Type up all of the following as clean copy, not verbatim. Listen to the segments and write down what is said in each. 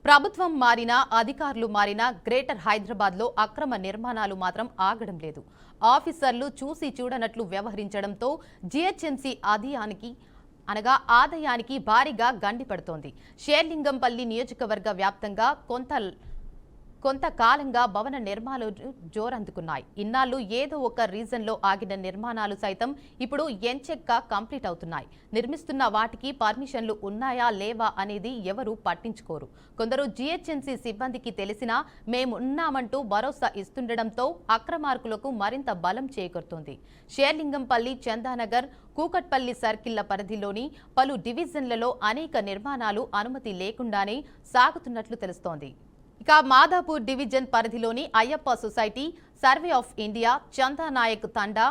ప్రభుత్వం మారినా అధికారులు మారినా గ్రేటర్ హైదరాబాద్లో అక్రమ నిర్మాణాలు మాత్రం ఆగడం లేదు. ఆఫీసర్లు చూసి చూడనట్లు వ్యవహరించడంతో జీహెచ్ఎంసీ ఆదాయానికి భారీగా గండి పడుతోంది. షేర్లింగంపల్లి నియోజకవర్గ వ్యాప్తంగా కొంతకాలంగా భవన నిర్మాణాలు జోరందుకున్నాయి. ఇన్నాళ్లు ఏదో ఒక రీజన్లో ఆగిన నిర్మాణాలు సైతం ఇప్పుడు ఎంచెక్కా కంప్లీట్ అవుతున్నాయి. నిర్మిస్తున్న వాటికి పర్మిషన్లు ఉన్నాయా లేవా అనేది ఎవరూ పట్టించుకోరు. కొందరు జీహెచ్ఎంసీ సిబ్బందికి తెలిసినా మేమున్నామంటూ భరోసా ఇస్తుండటంతో అక్రమార్కులకు మరింత బలం చేకూరుతోంది. షేర్లింగంపల్లి, చందానగర్, కూకట్పల్లి సర్కిళ్ల పరిధిలోని పలు డివిజన్లలో అనేక నిర్మాణాలు అనుమతి లేకుండానే సాగుతున్నట్లు తెలుస్తోంది. ఇక మాదాపూర్ డివిజన్ పరిధిలోని Ayyappa society, survey of India, Chandanayak Thanda,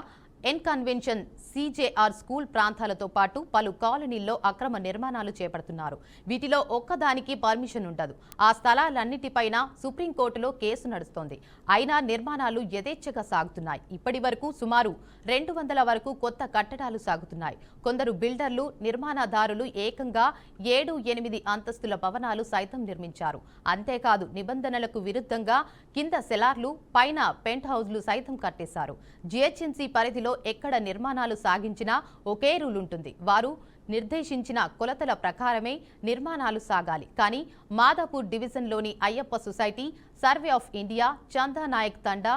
N convention, CJR school ప్రాంతాలతో పాటు పలు కాలనీల్లో అక్రమ నిర్మాణాలు చేపడుతున్నారు. వీటిలో ఒక్కదానికి పర్మిషన్ ఉండదు. ఆ స్థలాలన్నిటిపైన సుప్రీంకోర్టులో కేసు నడుస్తోంది. అయినా నిర్మాణాలు యథేచ్ఛగా సాగుతున్నాయి. ఇప్పటి వరకు సుమారు 200 వరకు కొత్త కట్టడాలు సాగుతున్నాయి. కొందరు బిల్డర్లు, నిర్మాణదారులు ఏకంగా 7-8 అంతస్తుల భవనాలు సైతం నిర్మించారు. అంతేకాదు నిబంధనలకు విరుద్ధంగా కింద సెలార్లు, పైన పెంట్ హౌజ్లు సైతం కట్టేశారు. జీహెచ్ఎంసీ పరిధిలో ఎక్కడ నిర్మాణాలు సాగించినా ఒకే రూల్ ఉంటుంది. వారు నిర్దేశించిన కొలతల ప్రకారమే నిర్మాణాలు సాగాలి. కానీ మాదాపూర్ డివిజన్లోని Ayyappa society, survey of India, Chandanayak Thanda,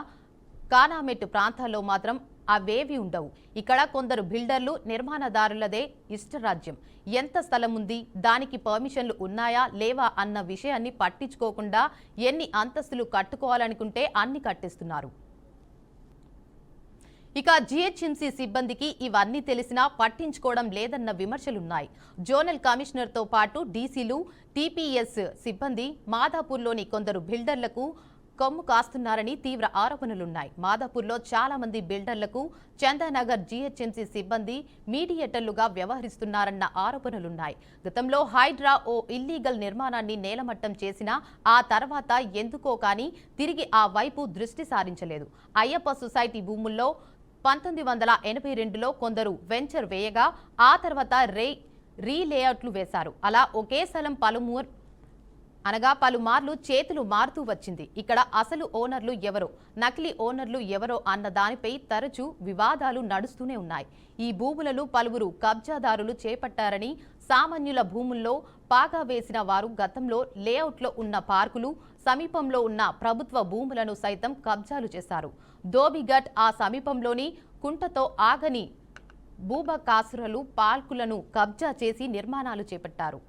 Kanamet ప్రాంతాల్లో మాత్రం అవేవి ఉండవు. ఇక్కడ కొందరు బిల్డర్లు, నిర్మాణదారులదే ఇష్టరాజ్యం. ఎంత స్థలం ఉంది, దానికి పర్మిషన్లు ఉన్నాయా లేవా అన్న విషయాన్ని పట్టించుకోకుండా ఎన్ని అంతస్తులు కట్టుకోవాలనుకుంటే అన్ని కట్టిస్తున్నారు. ఇక జీహెచ్ఎంసీ సిబ్బందికి ఇవన్నీ తెలిసినా పట్టించుకోవడం లేదన్న విమర్శలున్నాయి. జోనల్ కమిషనర్తో పాటు డీసీలు, టీపీఎస్ సిబ్బంది మాదాపూర్లోని కొందరు బిల్డర్లకు కొమ్ము కాస్తున్నారని తీవ్ర ఆరోపణలున్నాయి. మాదాపూర్లో చాలా మంది బిల్డర్లకు చందానగర్ జీహెచ్ఎంసీ సిబ్బంది మీడియేటర్లుగా వ్యవహరిస్తున్నారన్న ఆరోపణలున్నాయి. గతంలో హైడ్రా ఓ ఇల్లీగల్ నిర్మాణాన్ని నేలమట్టం చేసినా ఆ తర్వాత ఎందుకో కానీ తిరిగి ఆ వైపు దృష్టి సారించలేదు. అయ్యప్ప సొసైటీ భూముల్లో 1982లో కొందరు వెంచర్ వేయగా ఆ తర్వాత రీలేఅవుట్లు వేశారు. అలా ఒకే స్థలం పలుమార్లు చేతులు మారుతూ వచ్చింది. ఇక్కడ అసలు ఓనర్లు ఎవరో, నకిలీ ఓనర్లు ఎవరో అన్న దానిపై తరచూ వివాదాలు నడుస్తూనే ఉన్నాయి. ఈ భూములను పలువురు కబ్జాదారులు చేపట్టారని, సామాన్యుల భూముల్లో పాగా వేసిన వారు గతంలో లేఅవుట్లో ఉన్న పార్కులు, సమీపంలో ఉన్న ప్రభుత్వ భూములను సైతం కబ్జాలు చేశారు. ధోబిఘట్, ఆ సమీపంలోని కుంటతో ఆగని భూబకాసురులు పార్కులను కబ్జా చేసి నిర్మాణాలు చేపట్టారు.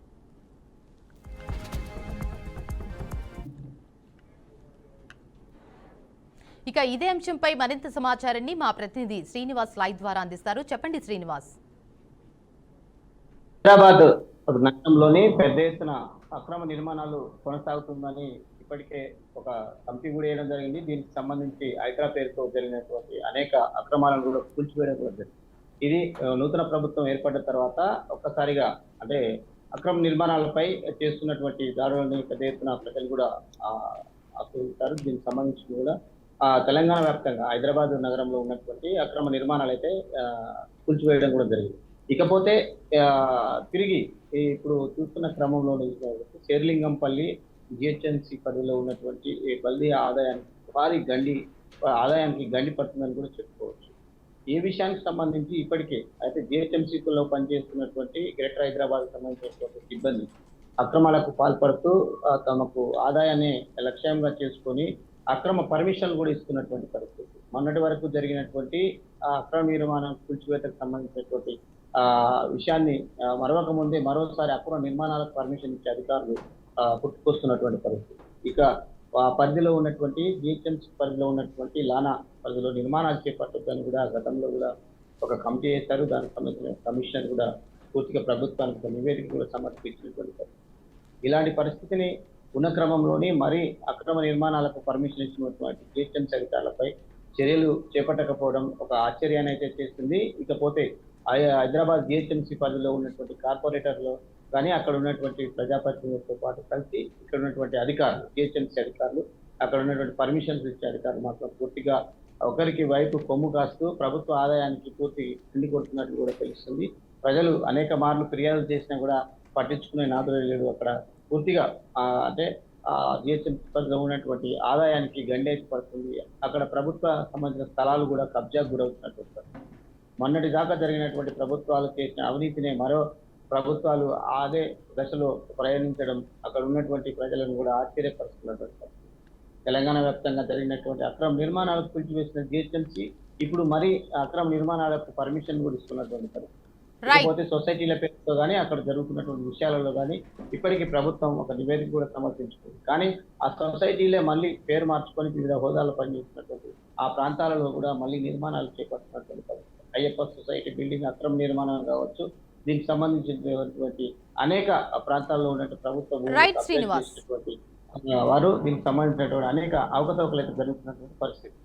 ఇక ఇదే అంశంపై మరింత సమాచారాన్ని మా ప్రతినిధి శ్రీనివాస్ లైవ్ ద్వారా అందిస్తారు. చెప్పండి శ్రీనివాస్. హైదరాబాద్ నగరంలోని పెద్ద ఎత్తున అక్రమ నిర్మాణాలు కొనసాగుతుందని ఇప్పటికే ఒక కమిటీ కూడా వేయడం జరిగింది. దీనికి సంబంధించి హైదరాబాద్ పేరుతో జరిగినటువంటి అనేక అక్రమాలను కూడా కూల్చివేయడం కూడా జరిగింది. ఇది నూతన ప్రభుత్వం ఏర్పడిన తర్వాత ఒక్కసారిగా అంటే అక్రమ నిర్మాణాలపై చేస్తున్నటువంటి దాడులని పెద్ద ఎత్తున ప్రజలు కూడా ఆశ్రయిస్తారు. దీనికి సంబంధించి కూడా తెలంగాణ వ్యాప్తంగా హైదరాబాద్ నగరంలో ఉన్నటువంటి అక్రమ నిర్మాణాలు అయితే కూల్చివేయడం కూడా జరిగింది. ఇకపోతే తిరిగి ఇప్పుడు చూస్తున్న క్రమంలోనే షేర్లింగంపల్లి జిహెచ్ఎంసీ పరిధిలో ఉన్నటువంటి బల్దీ ఆదాయానికి గండి పడుతుందని కూడా చెప్పుకోవచ్చు. ఈ విషయానికి సంబంధించి ఇప్పటికే అయితే జిహెచ్ఎంసీలో పనిచేస్తున్నటువంటి గ్రేటర్ హైదరాబాద్ సంబంధించినటువంటి సిబ్బంది అక్రమాలకు పాల్పడుతూ తమకు ఆదాయాన్ని లక్ష్యంగా చేసుకొని అక్రమ పర్మిషన్ కూడా ఇస్తున్నటువంటి పరిస్థితి. మొన్నటి వరకు జరిగినటువంటి అక్రమ నిర్మాణం కూల్చివేతకు సంబంధించినటువంటి విషయాన్ని మరొక ముందే మరోసారి అక్రమ నిర్మాణాలకు పర్మిషన్ ఇచ్చే అధికారులు పుట్టుకొస్తున్నటువంటి పరిస్థితి. ఇక పరిధిలో ఉన్నటువంటి జిహెచ్ఎంసీ పరిధిలో ఉన్నటువంటి లానా పరిధిలో నిర్మాణాలు చేపట్టొద్దని కూడా గతంలో కూడా ఒక కమిటీ వేశారు. దానికి సంబంధించిన కమిషనర్ కూడా పూర్తిగా ప్రభుత్వానికి నివేదిక కూడా సమర్పించినటువంటి పరిస్థితి. ఇలాంటి పరిస్థితిని ఉన్న క్రమంలోనే మరీ అక్రమ నిర్మాణాలకు పర్మిషన్ ఇచ్చినటువంటి జిహెచ్ఎంసీ అధికారులపై చర్యలు చేపట్టకపోవడం ఒక ఆశ్చర్యాన్ని అయితే చేస్తుంది. ఇకపోతే హైదరాబాద్ జిహెచ్ఎంసీ పరిధిలో ఉన్నటువంటి కార్పొరేటర్లు కానీ అక్కడ ఉన్నటువంటి ప్రజాప్రతినిధులతో పాటు కలిసి ఇక్కడ ఉన్నటువంటి అధికారులు, జిహెచ్ఎంసీ అధికారులు, అక్కడ ఉన్నటువంటి పర్మిషన్స్ ఇచ్చే అధికారులు మాత్రం పూర్తిగా ఒకరికి వైపు కొమ్ము కాస్తూ ప్రభుత్వ ఆదాయానికి పూర్తి కిండి కొడుతున్నట్లు కూడా తెలుస్తుంది. ప్రజలు అనేక మార్లు ఫిర్యాదులు చేసినా కూడా పట్టించుకునే నాదులే లేడు. అక్కడ పూర్తిగా అంటే జిహెచ్ఎంసీ పరిధిలో ఉన్నటువంటి ఆదాయానికి గండేసి పడుతుంది. అక్కడ ప్రభుత్వ సంబంధించిన స్థలాలు కూడా కబ్జాకు గురవుతున్నటువంటి పరిస్థితి. మొన్నటి దాకా జరిగినటువంటి ప్రభుత్వాలు చేసిన అవినీతినే మరో ప్రభుత్వాలు అదే దశలో ప్రయాణించడం అక్కడ ఉన్నటువంటి ప్రజలను కూడా ఆశ్చర్యపరుస్తున్నటువంటి పరిస్థితి. తెలంగాణ వ్యాప్తంగా జరిగినటువంటి అక్రమ నిర్మాణాలకు పిలిచివేసిన జిహెచ్ఎంసీ ఇప్పుడు మరి అక్రమ నిర్మాణాలకు పర్మిషన్ కూడా ఇస్తున్నటువంటి పరిస్థితి. రైట్. ఇకపోతే సొసైటీల పేరుతో కానీ అక్కడ జరుగుతున్నటువంటి విషయాలలో కానీ ఇప్పటికీ ప్రభుత్వం ఒక నివేదిక కూడా సమర్పించుకుంది. కానీ ఆ సొసైటీలే మళ్ళీ పేరు మార్చుకొని వివిధ హోదాలో పనిచేస్తున్నటువంటి ఆ ప్రాంతాలలో కూడా మళ్ళీ నిర్మాణాలు చేపడుతున్నటువంటి పరిస్థితి. అయ్యప్ప సొసైటీ బిల్డింగ్ అక్రమ నిర్మాణం కావచ్చు, దీనికి సంబంధించినటువంటి అనేక ప్రాంతాల్లో ఉన్నటువంటి ప్రభుత్వ భూములు రైట్ కబ్జా శ్రీనివాస్. చేసినటువంటి వారు దీనికి సంబంధించినటువంటి అనేక అవకతవకలు అయితే జరుగుతున్నటువంటి పరిస్థితి.